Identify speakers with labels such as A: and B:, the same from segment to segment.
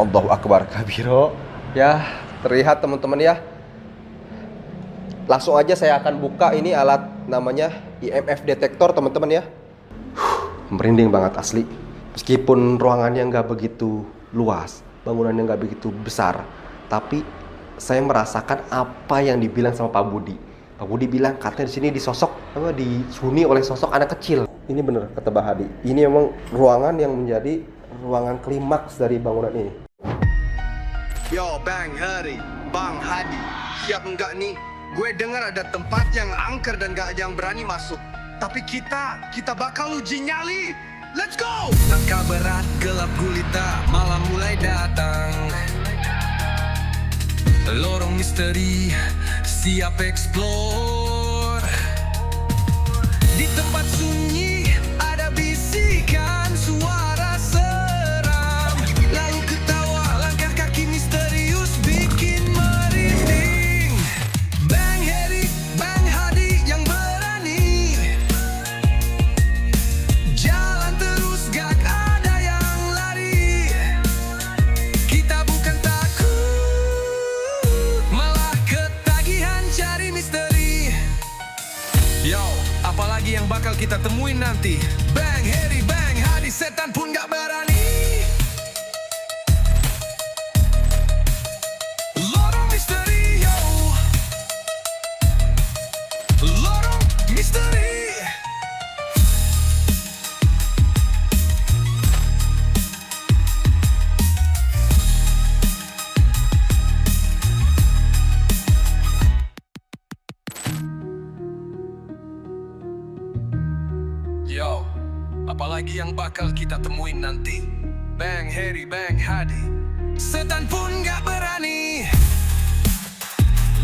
A: Allahu Akbar kabiro. Ya, terlihat teman-teman ya. Langsung aja saya akan buka ini alat namanya IMF detektor teman-teman ya. Merinding banget asli. Meskipun ruangannya nggak begitu luas, bangunannya nggak begitu besar, tapi saya merasakan apa yang dibilang sama Pak Budi. Pak Budi bilang katanya di sini dihuni oleh sosok anak kecil. Ini bener kata Pak Hadi. Ini memang ruangan yang menjadi ruangan klimaks dari bangunan ini.
B: Yo, Bang Hadi, siap enggak nih? Gue dengar ada tempat yang angker dan gak ada yang berani masuk. Tapi kita bakal uji nyali. Let's go! Langkah berat, gelap gulita, malam mulai datang. Lorong misteri, siap explore. Di tempat sunyi, ada bisikan suara seram. Lalu ketawa, langkah kaki misterius bikin merinding. Bang Hadi yang berani. Jalan terus, gak ada yang lari. Kita bukan takut, malah ketagihan cari misteri. Yo, apalagi yang bakal kita temuin nanti? Bang Hadi, setan pun gak berani. Lorong misteri, yo. Lorong misteri. Yo, apalagi yang bakal kita temuin nanti? Bang Hadi, setan pun gak berani.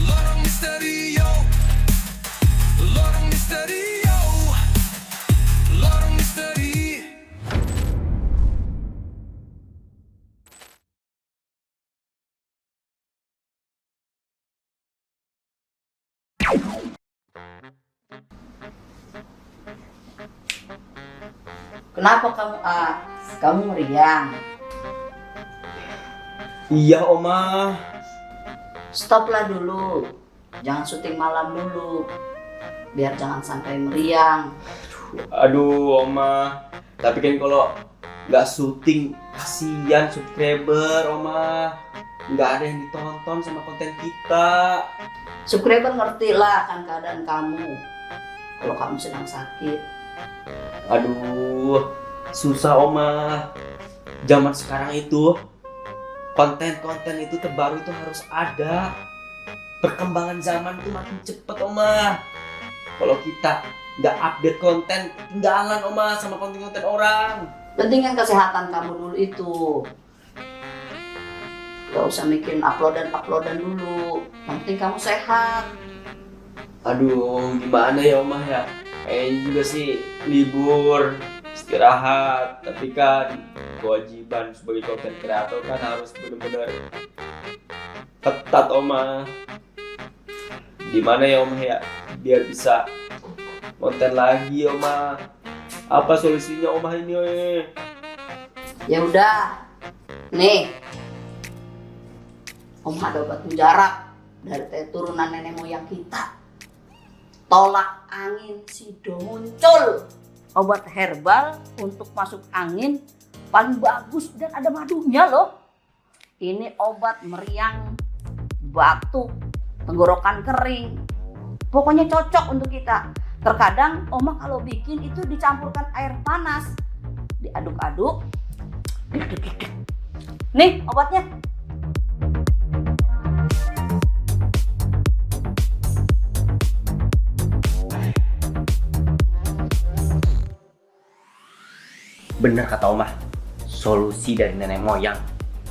B: Lorong misteri, yo. Lorong misteri, yo. Lorong misteri.
C: Kenapa kamu meriang?
D: Iya, Oma.
C: Stoplah dulu. Jangan syuting malam dulu. Biar jangan sampai meriang.
D: Aduh, Oma. Tapi kan kalau nggak syuting, kasihan subscriber, Oma. Nggak ada yang ditonton sama konten kita.
C: Subscriber ngerti lah kan keadaan kamu. Kalau kamu sedang sakit.
D: Aduh, susah, Oma. Zaman sekarang itu, konten-konten itu terbaru itu harus ada. Perkembangan zaman itu makin cepet, Oma. Kalau kita nggak update konten, ketinggalan, Oma, sama konten-konten orang.
C: Pentingkan kesehatan kamu dulu itu. Gak usah mikirin uploadan dulu. Yang penting kamu sehat.
D: Aduh, gimana ya, Oma ya? Kayaknya juga sih libur, istirahat. Tapi kan kewajiban sebagai konten kreator kan harus benar-benar ketat, Oma. Gimana ya, Oma ya? Biar bisa konten lagi, Oma. Apa solusinya, Oma ini?
C: Ya udah. Nih. Om ada obat mujarab dari turunan nenek moyang kita. Tolak angin sido muncul. Obat herbal untuk masuk angin paling bagus dan ada madunya loh. Ini obat meriang, batuk, tenggorokan kering. Pokoknya cocok untuk kita. Terkadang Oma kalau bikin itu dicampurkan air panas. Diaduk-aduk. Nih obatnya.
D: Benar kata Oma, solusi dari nenek moyang,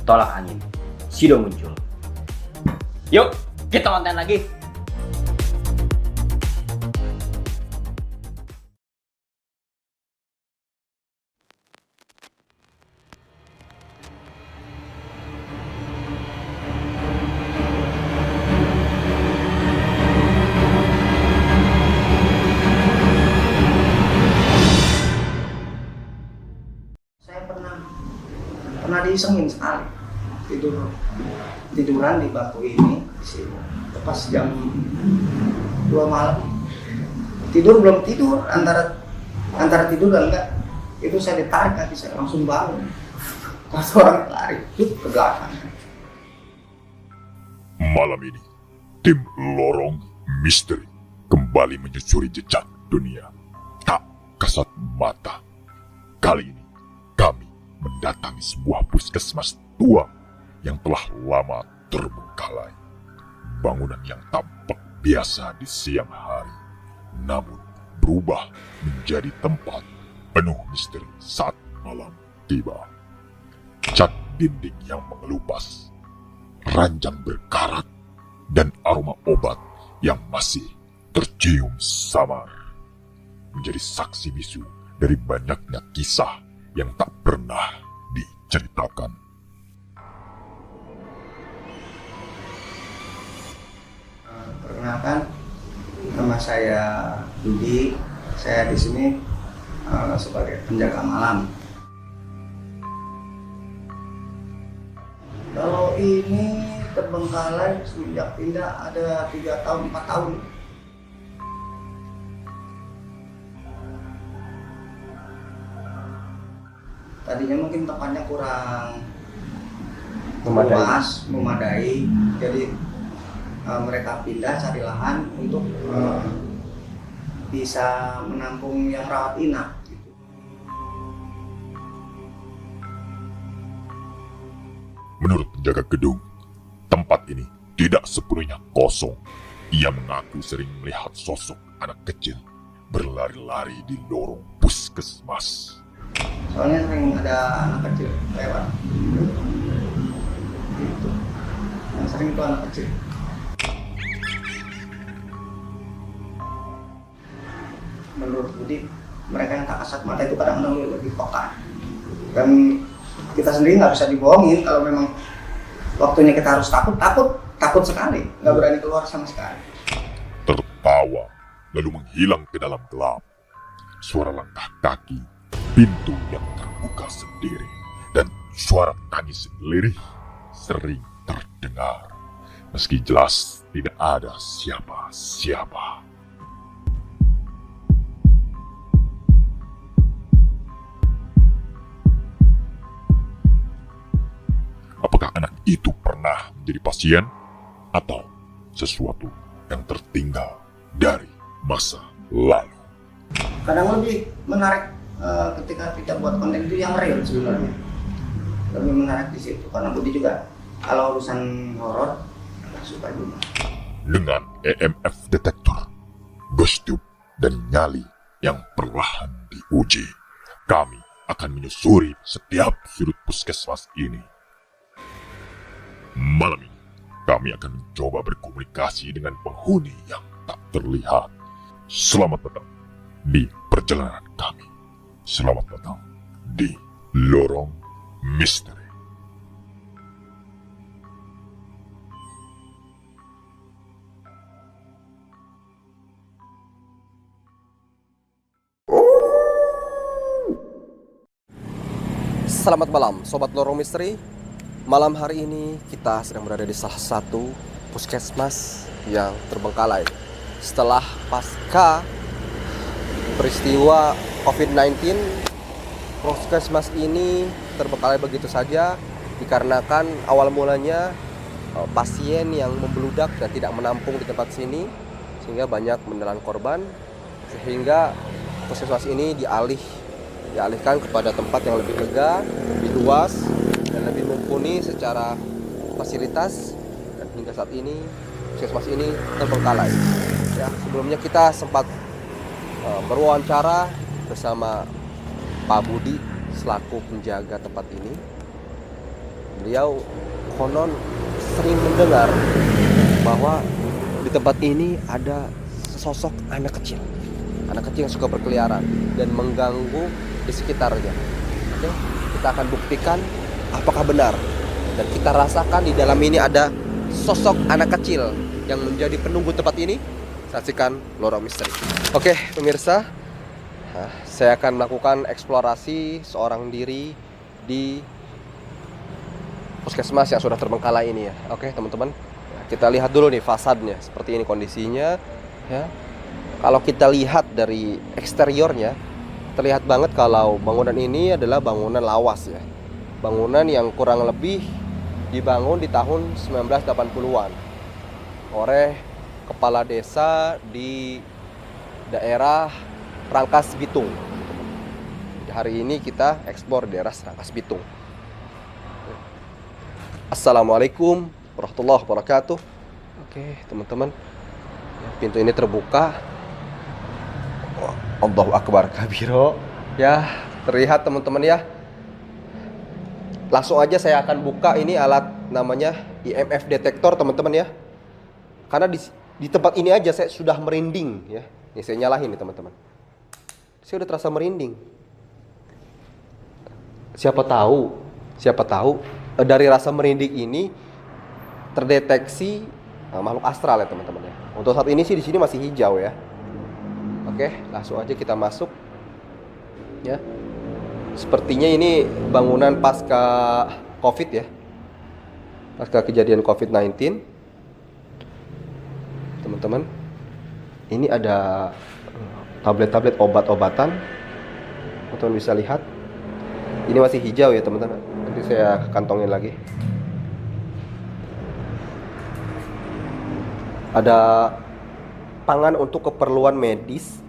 D: tolak angin, sido muncul. Yuk, kita konten lagi.
C: Pernah diisengin sekali.
E: tiduran di bangku ini di sini. Pas jam 2 malam tidur belum tidur, antara tidur dan enggak itu saya ditarik kaki saya langsung bangun. Pas orang lari ke belakang.
F: Malam ini, tim Lorong Misteri kembali menyusuri jejak dunia tak kasat mata. Kali ini, kami mendatangi sebuah puskesmas tua yang telah lama terbengkalai. Bangunan yang tampak biasa di siang hari, namun berubah menjadi tempat penuh misteri saat malam tiba. Cat dinding yang mengelupas, ranjang berkarat, dan aroma obat yang masih tercium samar menjadi saksi bisu dari banyaknya kisah yang tak pernah diceritakan.
E: Perkenalkan, nama saya Budi. Saya di sini sebagai penjaga malam. Kalau ini terbengkalai semenjak pindah ada 3 tahun, 4 tahun. Tadinya mungkin tempatnya kurang luas, memadai. Jadi mereka pindah cari lahan untuk bisa menampung yang rawat inap. Gitu.
F: Menurut penjaga gedung, tempat ini tidak sepenuhnya kosong. Ia mengaku sering melihat sosok anak kecil berlari-lari di lorong puskesmas.
E: Soalnya sering ada anak kecil lewat. Gitu. Yang sering itu anak kecil. Menurut Budi, mereka yang tak kasat mata itu kadang-kadang lebih peka. Dan kita sendiri nggak bisa dibohongin kalau memang waktunya kita harus takut sekali, nggak berani keluar sama sekali.
F: Tertawa, lalu menghilang ke dalam gelap. Suara langkah kaki, pintu yang terbuka sendiri, dan suara tangis lirih sering terdengar. Meski jelas tidak ada siapa-siapa. Apakah anak itu pernah menjadi pasien atau sesuatu yang tertinggal dari masa lalu?
E: Kadang lebih menarik ketika kita buat konten itu yang real sebenarnya. Lebih menarik di situ karena Budi juga kalau urusan horor agak suka juga.
F: Dengan EMF detektor, ghost tube, dan nyali yang perlahan diuji, kami akan menyusuri setiap sudut puskesmas ini. Malam ini, kami akan mencoba berkomunikasi dengan penghuni yang tak terlihat. Selamat datang di perjalanan kami. Selamat datang di Lorong Misteri.
A: Selamat malam, Sobat Lorong Misteri. Malam hari ini kita sedang berada di salah satu puskesmas yang terbengkalai. Setelah pasca peristiwa COVID-19, puskesmas ini terbengkalai begitu saja dikarenakan awal mulanya pasien yang membludak dan tidak menampung di tempat sini, sehingga banyak menelan korban, sehingga puskesmas ini dialihkan kepada tempat yang lebih lega, lebih luas, dan lebih mumpuni secara fasilitas. Dan hingga saat ini puskesmas ini terbengkalai. Ya, sebelumnya kita sempat berwawancara bersama Pak Budi selaku penjaga tempat ini. Beliau konon sering mendengar bahwa di tempat ini ada sosok anak kecil yang suka berkeliaran dan mengganggu di sekitarnya. Oke, kita akan buktikan apakah benar, dan kita rasakan di dalam ini ada sosok anak kecil yang menjadi penunggu tempat ini. Saksikan Lorong Misteri. Oke pemirsa, saya akan melakukan eksplorasi seorang diri di puskesmas yang sudah terbengkalai ini ya. Oke teman-teman, kita lihat dulu nih fasadnya, seperti ini kondisinya ya. Kalau kita lihat dari eksteriornya, terlihat banget kalau bangunan ini adalah bangunan lawas ya. Bangunan yang kurang lebih dibangun di tahun 1980-an oleh kepala desa di daerah Rangkas Bitung. Hari ini kita eksplor daerah Rangkas Bitung. Assalamualaikum warahmatullahi wabarakatuh. Oke teman-teman, pintu ini terbuka. Allahu Akbar kabiro. Ya terlihat teman-teman ya. Langsung aja saya akan buka ini alat namanya IMF detektor teman-teman ya. Karena di tempat ini aja saya sudah merinding ya. Ini saya nyalain nih teman-teman. Saya udah terasa merinding. Siapa tahu dari rasa merinding ini terdeteksi makhluk astral ya teman-teman ya. Untuk saat ini sih di sini masih hijau ya. Oke, langsung aja kita masuk ya. Sepertinya ini bangunan pasca Covid ya. Pasca kejadian Covid-19. Teman-teman, ini ada tablet-tablet obat-obatan. Teman-teman bisa lihat. Ini masih hijau ya teman-teman. Nanti saya kantongin lagi. Ada pangan untuk keperluan medis,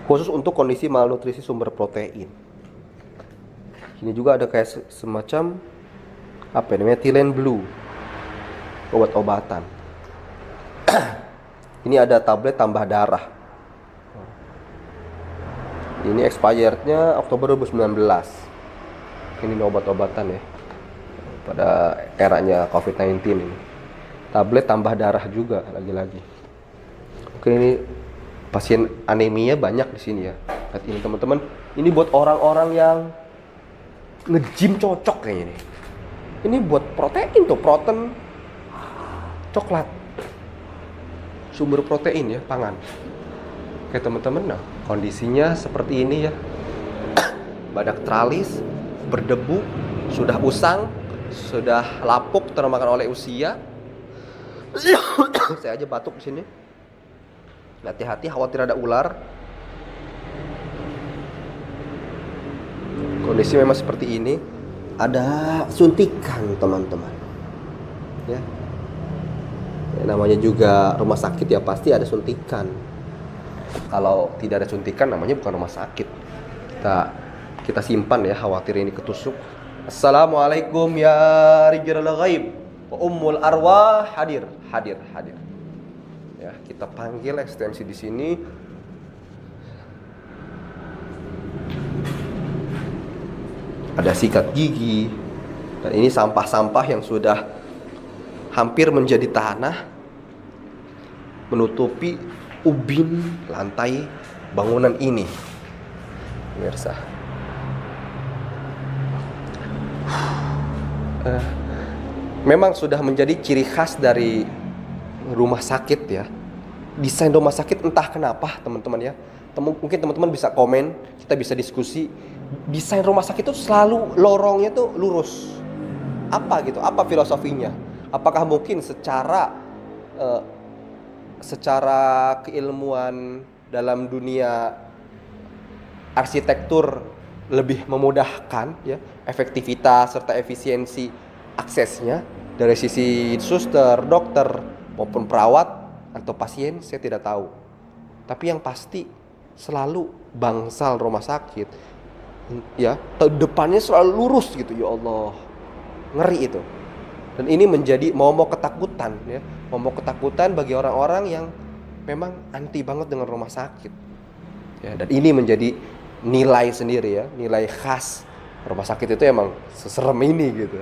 A: khusus untuk kondisi malnutrisi sumber protein. Ini juga ada kayak semacam apa namanya, Methylene Blue, obat-obatan. Ini ada tablet tambah darah. Ini expirednya Oktober 2019. Ini obat-obatan ya, pada eranya COVID-19 ini. Tablet tambah darah juga lagi-lagi. Oke, ini pasien anemia banyak di sini ya. Lihat ini teman-teman. Ini buat orang-orang yang nge-gym cocok kayaknya nih. Ini buat protein tuh, protein coklat. Sumber protein ya, pangan. Oke teman-teman, nah kondisinya seperti ini ya. Badak tralis, berdebu, sudah usang, sudah lapuk termakan oleh usia. Saya aja batuk di sini. Hati-hati, khawatir ada ular. Kondisi memang seperti ini. Ada suntikan teman-teman. Ya. Namanya juga rumah sakit ya, pasti ada suntikan. Kalau tidak ada suntikan namanya bukan rumah sakit. Kita simpan ya, khawatir ini ketusuk. Assalamualaikum ya rijal ghaib wa ummul arwah, hadir. Ya, kita panggil ekstensi di sini. Ada sikat gigi. Dan ini sampah-sampah yang sudah hampir menjadi tanah, menutupi ubin lantai bangunan ini. Pemirsa, memang sudah menjadi ciri khas dari rumah sakit ya. Desain rumah sakit entah kenapa teman-teman ya. Mungkin teman-teman bisa komen, kita bisa diskusi. Desain rumah sakit itu selalu lorongnya tuh lurus. Apa gitu? Apa filosofinya? Apakah mungkin secara keilmuan dalam dunia arsitektur lebih memudahkan ya, efektivitas serta efisiensi aksesnya dari sisi suster, dokter maupun perawat atau pasien, saya tidak tahu. Tapi yang pasti selalu bangsal rumah sakit ya, depannya selalu lurus gitu, ya Allah, ngeri itu. Dan ini menjadi momok ketakutan ya, momok ketakutan bagi orang-orang yang memang anti banget dengan rumah sakit ya. Dan ini menjadi nilai sendiri ya, nilai khas rumah sakit itu emang seserem ini gitu.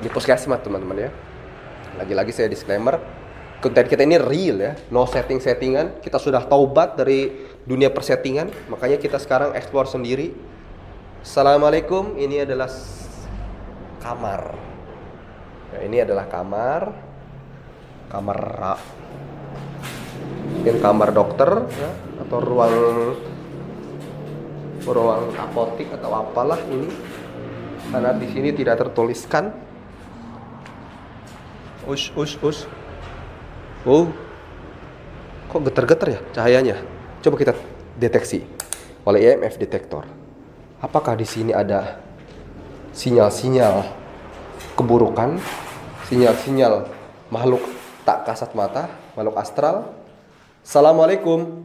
A: Ini puskesmas teman-teman ya. Lagi-lagi saya disclaimer, konten kita ini real ya, no setting-settingan. Kita sudah taubat dari dunia persettingan, makanya kita sekarang explore sendiri. Assalamualaikum, ini adalah kamar. Nah, ini adalah kamar mungkin kamar dokter ya, atau ruang apotik atau apalah ini. karena di sini tidak tertuliskan. Oh, kok getar-getar ya cahayanya? Coba kita deteksi oleh EMF detektor. Apakah di sini ada sinyal-sinyal keburukan, sinyal-sinyal makhluk tak kasat mata, makhluk astral? Assalamualaikum.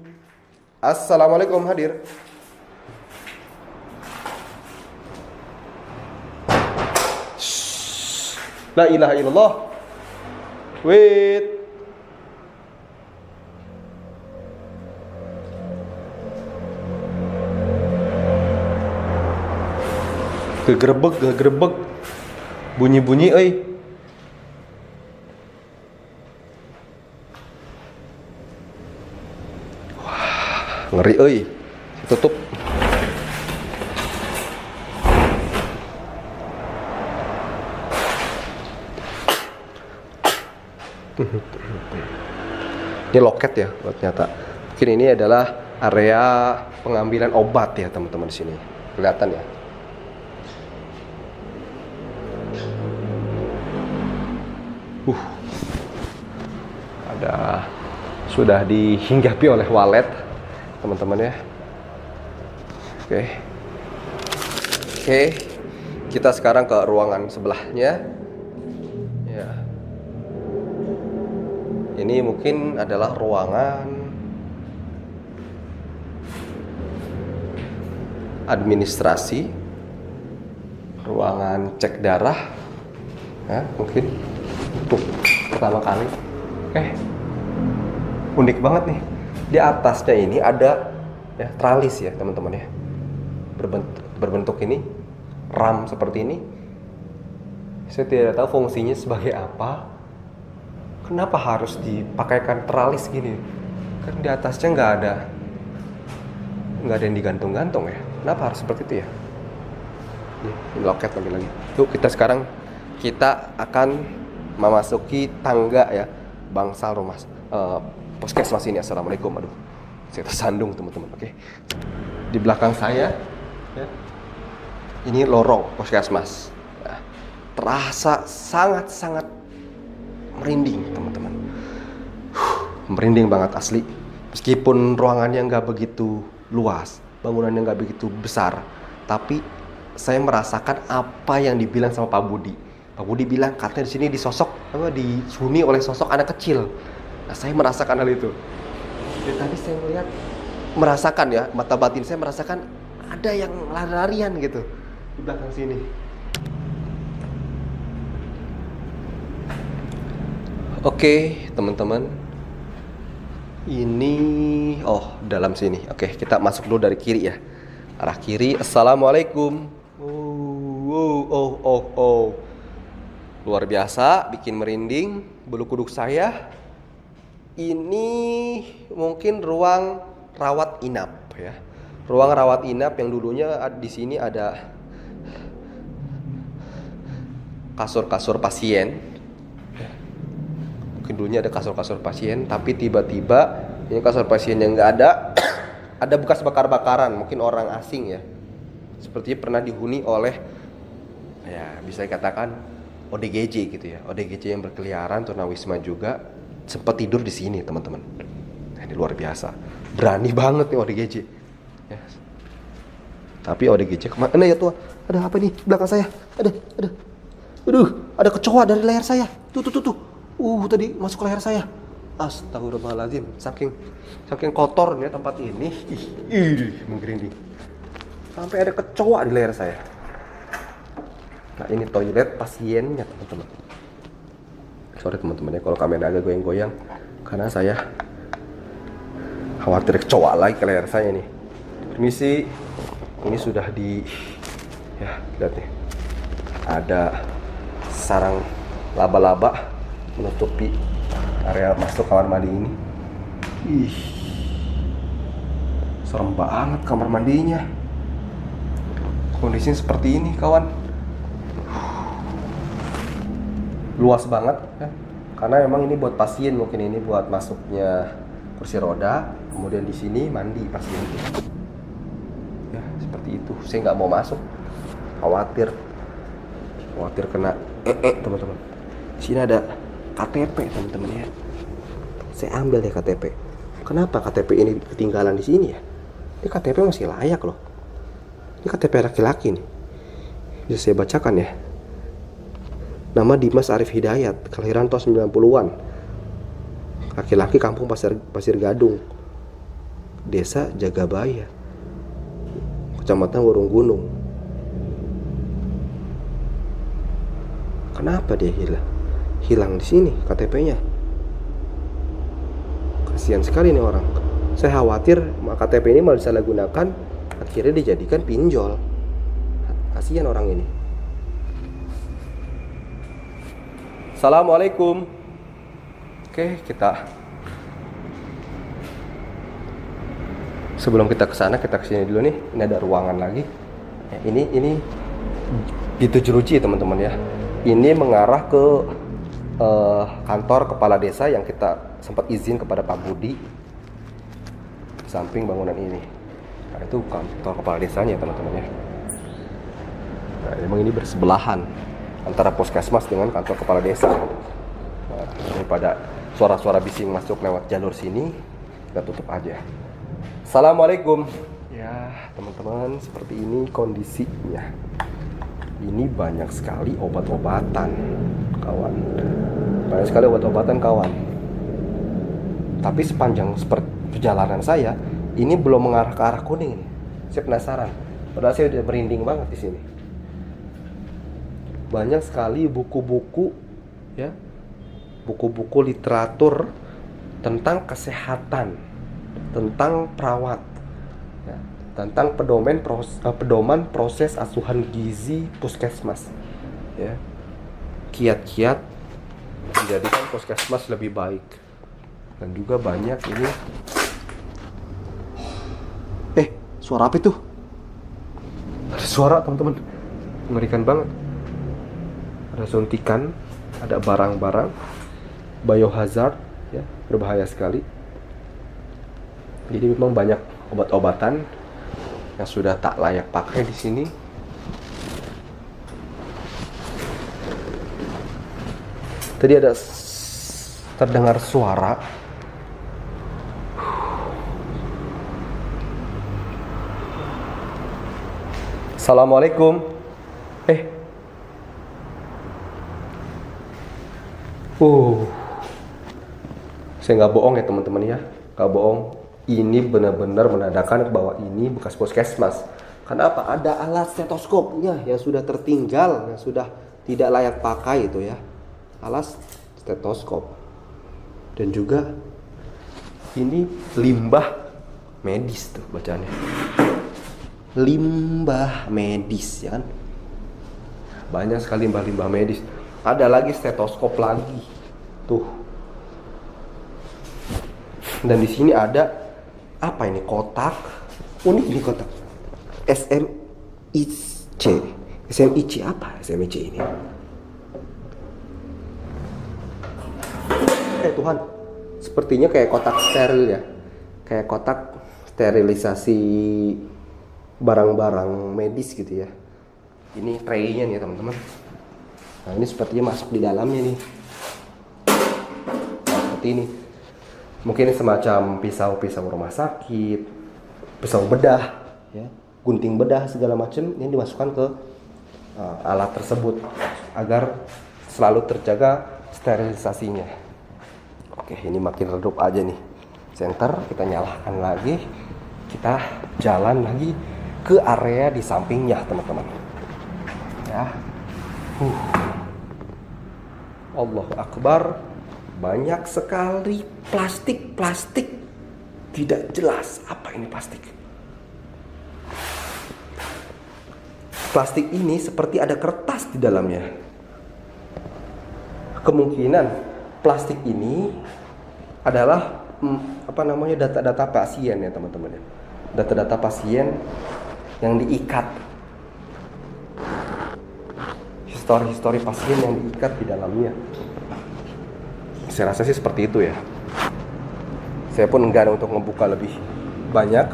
A: Assalamualaikum hadir. Shh. La ilaha illallah. Wait. Gegerebek, bunyi-bunyi, euy. Wah, ngeri, euy. Tutup. Ini loket ya, ternyata. Mungkin ini adalah area pengambilan obat ya, teman-teman di sini. Kelihatan ya. Ada sudah dihinggapi oleh walet, teman-teman ya. Oke. Kita sekarang ke ruangan sebelahnya. Ya. Ini mungkin adalah ruangan administrasi, ruangan cek darah, ya mungkin. Tuh, pertama kali. Unik banget nih. Di atasnya ini ada ya tralis ya teman-teman ya. Berbentuk ini ram seperti ini. Saya tidak tahu fungsinya sebagai apa. Kenapa harus dipakaikan tralis gini? Kan di atasnya nggak ada yang digantung-gantung ya. Kenapa harus seperti itu ya? Ini loket lagi. Yuk kita akan memasuki tangga ya bangsal rumah puskesmas ini. Assalamualaikum. Aduh, saya tersandung teman-teman. Oke. Di belakang saya ya, ini lorong puskesmas. Nah, terasa sangat-sangat merinding teman-teman. Merinding banget asli. Meskipun ruangannya nggak begitu luas, bangunannya nggak begitu besar, tapi saya merasakan apa yang dibilang sama Pak Budi. Pak Budi bilang katanya di sini dihuni oleh sosok anak kecil. Nah, saya merasakan hal itu. Jadi tadi saya merasakan ya, mata batin saya merasakan ada yang lari-larian gitu di belakang sini. Oke, teman-teman. Ini dalam sini. Oke, kita masuk dulu dari kiri ya. Arah kiri. Assalamualaikum. Luar biasa, bikin merinding bulu kuduk saya. Ini mungkin ruang rawat inap ya. Ruang rawat inap yang dulunya di sini ada kasur-kasur pasien. Mungkin dulunya ada kasur-kasur pasien, tapi tiba-tiba ini kasur pasien yang nggak ada. Ada bekas bakar-bakaran, mungkin orang asing ya. Sepertinya pernah dihuni oleh ya bisa dikatakan ODGJ gitu ya. ODGJ yang berkeliaran, tunawisma juga sempat tidur di sini teman-teman. Nah, ini luar biasa, berani banget nih ODGJ. Ya. Tapi ODGJ kemana ya tuh? Ada apa nih belakang saya? Ada kecoa dari leher saya. Tuh. Tadi masuk ke leher saya. Astagfirullahaladzim, saking kotornya tempat ini. Menggerinding. Sampai ada kecoa di leher saya. Nah, ini toilet pasiennya, teman-teman. Sorry teman-teman ya kalau kamera agak goyang-goyang, karena saya khawatir kecoa lagi ke leher saya nih. Permisi, ini sudah ya lihat nih, ada sarang laba-laba menutupi area masuk kamar mandi ini. Serem banget kamar mandinya. Kondisinya seperti ini kawan. Luas banget ya. Karena memang ini buat pasien, mungkin ini buat masuknya kursi roda, kemudian di sini mandi pasien. Ya, seperti itu. Saya nggak mau masuk, khawatir khawatir kena teman-teman. Di sini ada KTP teman-teman ya. Saya ambil deh KTP. Kenapa KTP ini ketinggalan di sini ya? Ini KTP masih layak loh. Ini KTP laki-laki nih. Bisa saya bacakan ya. Nama Dimas Arif Hidayat, kelahiran tahun 90-an. Laki-laki, kampung Pasir Gadung. Desa Jagabaya. Kecamatan Warung Gunung. Kenapa dia hilang di sini KTP-nya? Kasihan sekali nih orang. Saya khawatir KTP ini malah disalahgunakan, akhirnya dijadikan pinjol. Kasihan orang ini. Assalamualaikum. Oke, sebelum kita kesana, kita kesini dulu nih. Ini ada ruangan lagi. Ya, ini itu jeruji teman-teman ya. Ini mengarah ke kantor kepala desa yang kita sempat izin kepada Pak Budi. Di samping bangunan ini. Nah, itu kantor kepala desanya teman-teman ya. Nah, memang ini bersebelahan antara puskesmas dengan kantor kepala desa. Nah, daripada suara-suara bising masuk lewat jalur sini, kita tutup aja. Assalamualaikum. Ya, teman-teman, seperti ini kondisinya. Ini banyak sekali obat-obatan, kawan. Banyak sekali obat-obatan, kawan. Tapi sepanjang perjalanan saya, ini belum mengarah ke arah kuning ini. Saya penasaran. Padahal saya udah merinding banget di sini. Banyak sekali buku-buku, ya, buku-buku literatur tentang kesehatan, tentang perawat, ya, tentang pedoman proses asuhan gizi puskesmas, ya, kiat-kiat menjadikan puskesmas lebih baik. Dan juga banyak ini. Suara apa itu? Ada suara teman-teman, mengerikan banget. Ada suntikan, ada barang-barang biohazard, ya, berbahaya sekali. Jadi memang banyak obat-obatan yang sudah tak layak pakai di sini. Tadi ada terdengar suara. Assalamualaikum. Saya nggak bohong ya teman-teman ya, nggak bohong. Ini benar-benar menandakan bahwa ini bekas puskesmas. Kenapa? Ada alat stetoskopnya yang sudah tertinggal, yang sudah tidak layak pakai itu ya, alat stetoskop. Dan juga ini limbah medis tuh bacaannya. Limbah medis ya kan. Banyak sekali limbah medis. Ada lagi stetoskop lagi. Tuh. Dan di sini ada apa ini? Kotak. Unik ini kotak. SMIC. SMIC apa? SMIC ini. Tuhan. Sepertinya kayak kotak steril ya. Kayak kotak sterilisasi barang-barang medis gitu ya. Ini tray-nya nih teman-teman. Nah, ini sepertinya masuk di dalamnya nih. Nah, seperti ini. Mungkin semacam pisau-pisau rumah sakit, pisau bedah, ya, gunting bedah segala macam. Ini dimasukkan ke alat tersebut agar selalu terjaga sterilisasinya. Oke, ini makin redup aja nih. Senter kita nyalakan lagi. Kita jalan lagi ke area di sampingnya teman-teman ya. Allahu Akbar. Banyak sekali plastik tidak jelas apa ini plastik. Plastik ini seperti ada kertas di dalamnya. Kemungkinan plastik ini adalah data-data pasien ya teman-teman ya. Data-data pasien yang diikat, histori pasien yang diikat di dalamnya. Saya rasa sih seperti itu ya. Saya pun enggan untuk membuka lebih banyak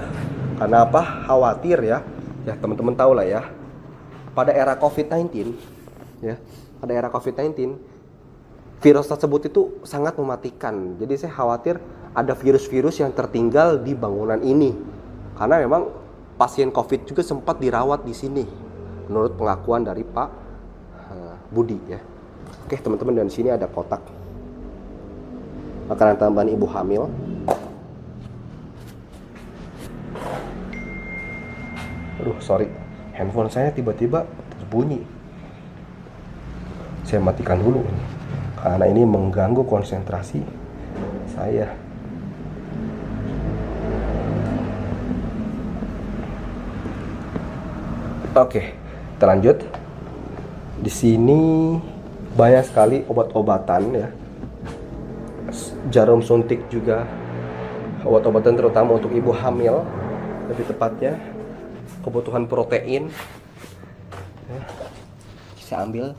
A: karena apa? Khawatir ya. Ya teman-teman tahu lah ya. Pada era COVID-19 ya, pada era COVID-19, virus tersebut itu sangat mematikan. Jadi saya khawatir ada virus-virus yang tertinggal di bangunan ini. Karena memang pasien COVID juga sempat dirawat di sini, menurut pengakuan dari Pak Budi ya. Oke teman-teman, dan sini ada kotak makanan tambahan ibu hamil. Aduh, sorry, handphone saya tiba-tiba terbunyi. Saya matikan dulu ini, karena ini mengganggu konsentrasi saya. Oke, kita lanjut. Di sini banyak sekali obat-obatan ya. Jarum suntik juga, obat-obatan terutama untuk ibu hamil, lebih tepatnya kebutuhan protein. Ya. Saya ambil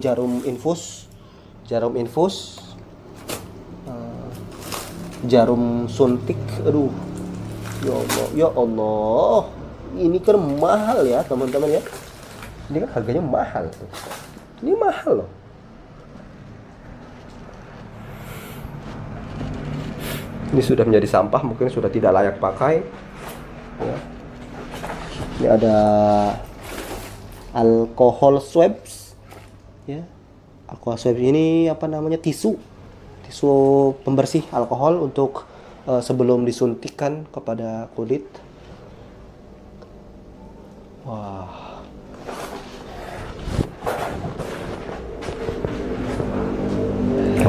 A: jarum infus, jarum suntik. Aduh, ya Allah, ini kan mahal ya teman-teman ya. Ini kan harganya mahal tuh. Ini mahal loh. Ini sudah menjadi sampah, mungkin sudah tidak layak pakai. Ya. Ini ada alkohol swabs, ya. Alkohol swabs ini apa namanya, tisu pembersih alkohol untuk sebelum disuntikan kepada kulit. Wah.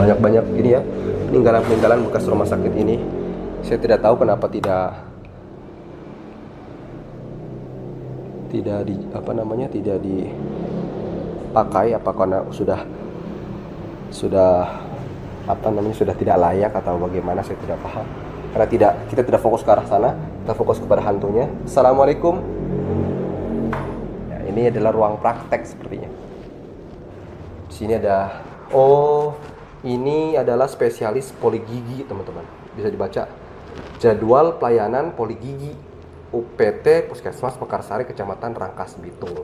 A: Banyak ini ya, peninggalan bekas rumah sakit ini. Saya tidak tahu kenapa tidak dipakai, apa karena sudah tidak layak atau bagaimana, saya tidak paham. Karena kita tidak fokus ke arah sana, kita fokus kepada hantunya. Assalamualaikum. Ya, ini adalah ruang praktek sepertinya. Di sini ada, ini adalah spesialis poligigi teman-teman. Bisa dibaca jadwal pelayanan poligigi UPT Puskesmas Mekarsari Kecamatan Rangkas Bitung.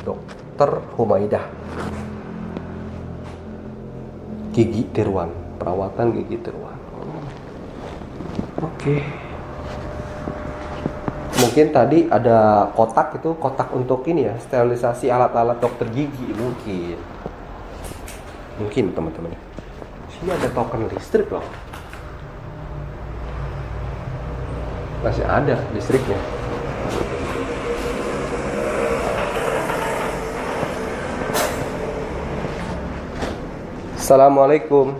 A: Dokter Humaidah. Gigi tiruan, perawatan gigi tiruan. Oke. Mungkin tadi ada kotak, itu kotak untuk ini ya, sterilisasi alat-alat dokter gigi mungkin teman-teman. Sini ada token listrik loh. Masih ada listriknya. Assalamualaikum.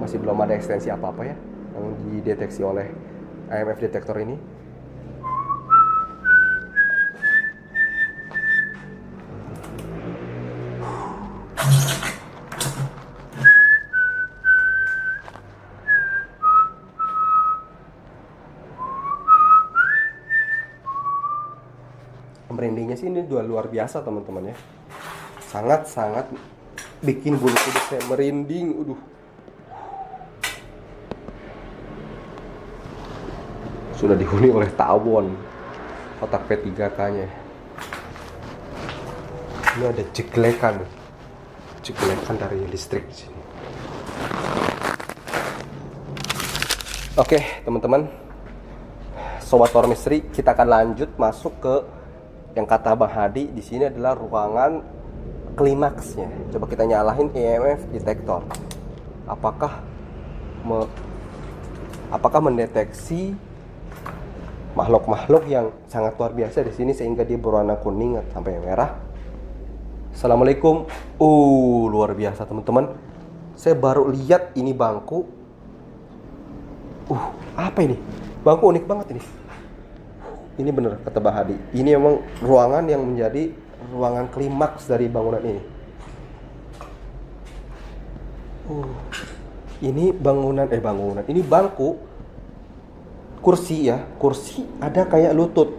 A: Masih belum ada ekstensi apa-apa ya yang dideteksi oleh EMF detektor ini. Merindingnya sih ini luar biasa teman-teman ya. Sangat bikin bulu kuduk saya merinding. Sudah dihuni oleh tawon. Kotak P3K-nya. Ini ada jeglekan dari listrik di sini. Oke, teman-teman. Sobat Horror Misteri, kita akan lanjut masuk ke yang kata Bang Hadi di sini adalah ruangan klimaksnya. Coba kita nyalain EMF detektor. Apakah mendeteksi makhluk-makhluk yang sangat luar biasa di sini sehingga dia berwarna kuning sampai merah. Assalamualaikum. Luar biasa teman-teman. Saya baru lihat ini bangku. Apa ini? Bangku unik banget ini. Ini bener kata Bang Hadi. Ini memang ruangan yang menjadi ruangan klimaks dari bangunan ini. Ini bangunan. Ini bangku, kursi ya. Kursi ada kayak lutut,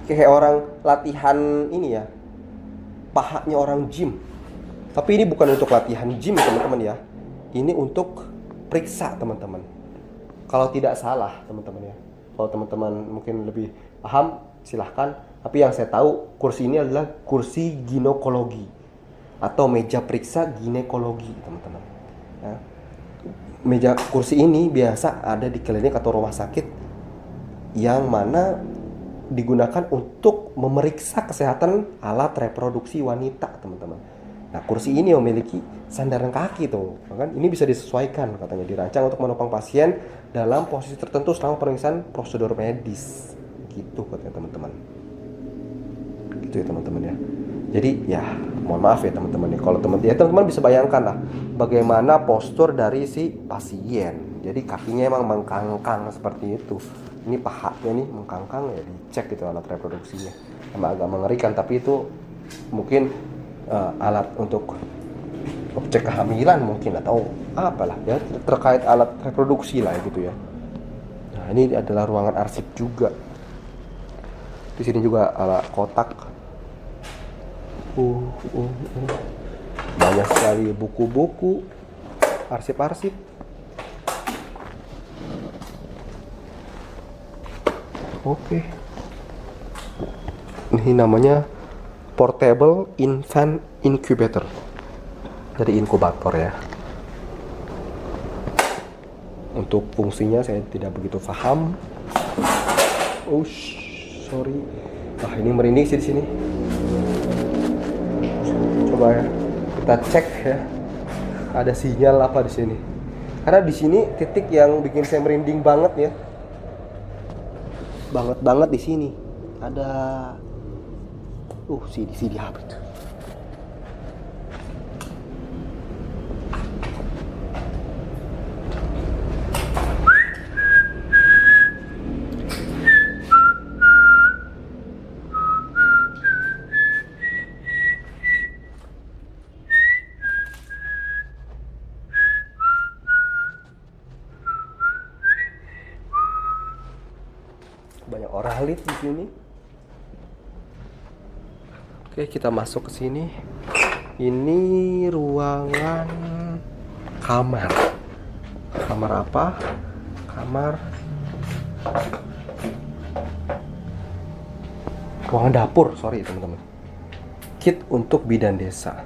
A: kayak orang latihan ini ya. Pahanya orang gym. Tapi ini bukan untuk latihan gym teman-teman ya. Ini untuk periksa teman-teman. Kalau tidak salah teman-teman ya. Kalau teman-teman mungkin lebih paham, silahkan. Tapi yang saya tahu, kursi ini adalah kursi ginekologi atau meja periksa ginekologi, teman-teman. Ya. Meja kursi ini biasa ada di klinik atau rumah sakit yang mana digunakan untuk memeriksa kesehatan alat reproduksi wanita, teman-teman. Nah, kursi ini memiliki sandaran kaki tuh, kan? Ini bisa disesuaikan, katanya dirancang untuk menopang pasien dalam posisi tertentu selama pemeriksaan prosedur medis, gitu katanya teman-teman. Gitu ya teman-teman ya. Jadi ya mohon maaf ya teman-teman ya, kalau teman-teman bisa bayangkan lah bagaimana postur dari si pasien. Jadi kakinya emang mengkangkang seperti itu. Ini pahanya nih mengkangkang, ya dicek gitu alat reproduksinya. Emang agak mengerikan, tapi itu mungkin alat untuk cek kehamilan mungkin atau apalah ya, terkait alat reproduksi lah gitu ya. Nah, ini adalah ruangan arsip juga. Di sini juga ada kotak. Banyak sekali buku-buku, arsip-arsip. Oke. Ini namanya Portable Infant Incubator. Dari inkubator ya. Untuk fungsinya saya tidak begitu paham. Sorry. Wah, ini merinding sih di sini. Coba ya, kita cek ya. Ada sinyal apa di sini? Karena di sini titik yang bikin saya merinding banget ya. Banget di sini. Ada CD apa itu? Banyak orang lihat di sini. Oke, kita masuk ke sini. Ini ruangan kamar. Kamar apa? Ruangan dapur, sorry teman-teman. Kit untuk bidan desa.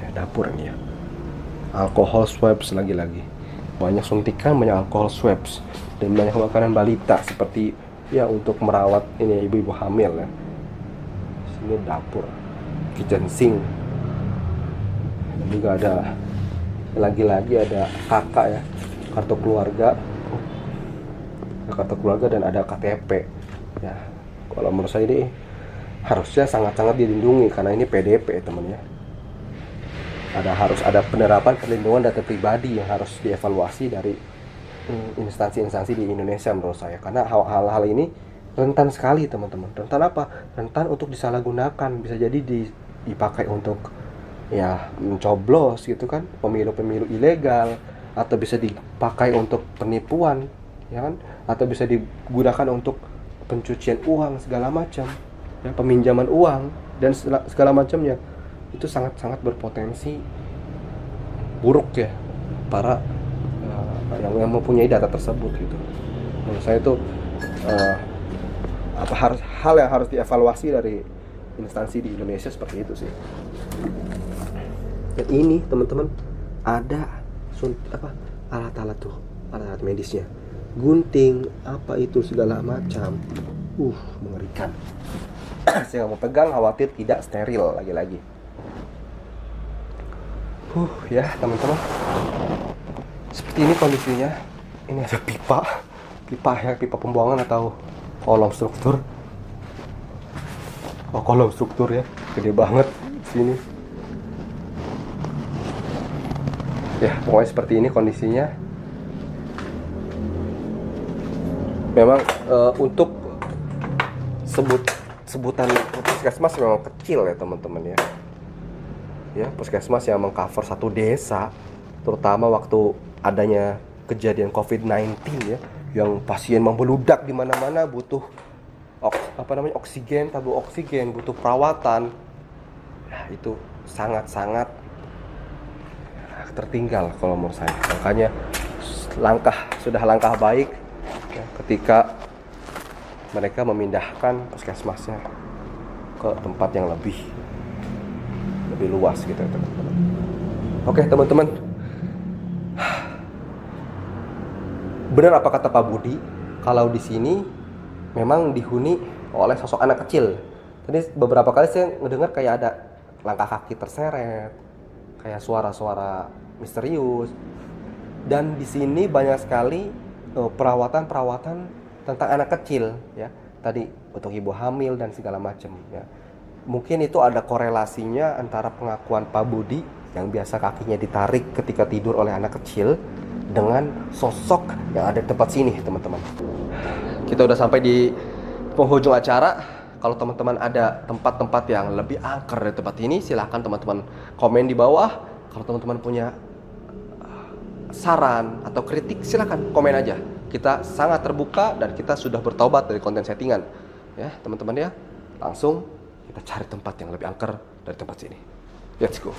A: Ya, dapur ini ya. Alkohol swabs lagi-lagi. Banyak suntikan, banyak alkohol swabs, dan banyak makanan balita seperti ya untuk merawat ini ibu-ibu hamil ya. Sini dapur, kitchen sink. Dan juga ada lagi-lagi ada kakak ya, kartu keluarga. Ada kartu keluarga dan ada KTP. Ya, kalau menurut saya ini harusnya sangat-sangat dilindungi karena ini PDP teman ya. Harus ada penerapan perlindungan data pribadi yang harus dievaluasi dari instansi-instansi di Indonesia menurut saya, karena hal-hal ini rentan sekali teman-teman. Rentan apa? Rentan untuk disalahgunakan, bisa jadi dipakai untuk ya mencoblos gitu kan, pemilu-pemilu ilegal, atau bisa dipakai untuk penipuan ya kan, atau bisa digunakan untuk pencucian uang segala macam ya, peminjaman uang dan segala macamnya. Itu sangat-sangat berpotensi buruk ya para yang mempunyai data tersebut gitu. Menurut saya itu hal yang harus dievaluasi dari instansi di Indonesia seperti itu sih. Dan ini teman-teman ada alat-alat medisnya, gunting apa itu segala macam, mengerikan. Saya nggak mau pegang, khawatir tidak steril lagi-lagi. Ya teman-teman. Seperti ini kondisinya. Ini ada pipa pembuangan atau kolom struktur. Kolom struktur ya, gede banget sini. Ya, pokoknya seperti ini kondisinya. Memang untuk sebutan puskesmas memang kecil ya teman-teman ya. Ya, puskesmas yang mengcover satu desa, terutama waktu adanya kejadian COVID-19 ya, yang pasien membeludak di mana-mana, butuh oksigen, tabung oksigen, butuh perawatan. Nah, itu sangat-sangat tertinggal kalau menurut saya. Makanya sudah langkah baik ya, ketika mereka memindahkan puskesmasnya ke tempat yang lebih luas gitu ya teman-teman. Oke teman-teman, benar apa kata Pak Budi, kalau di sini memang dihuni oleh sosok anak kecil. Tadi beberapa kali saya ngedengar kayak ada langkah kaki terseret, kayak suara-suara misterius. Dan di sini banyak sekali perawatan-perawatan tentang anak kecil ya. Tadi untuk ibu hamil dan segala macam ya. Mungkin itu ada korelasinya antara pengakuan Pak Budi yang biasa kakinya ditarik ketika tidur oleh anak kecil dengan sosok yang ada di tempat sini, teman-teman. Kita udah sampai di penghujung acara. Kalau teman-teman ada tempat-tempat yang lebih angker dari tempat ini, silahkan teman-teman komen di bawah. Kalau teman-teman punya saran atau kritik, silahkan komen aja. Kita sangat terbuka dan kita sudah bertobat dari konten settingan. Ya, teman-teman ya. Langsung kita cari tempat yang lebih angker dari tempat sini. Let's go.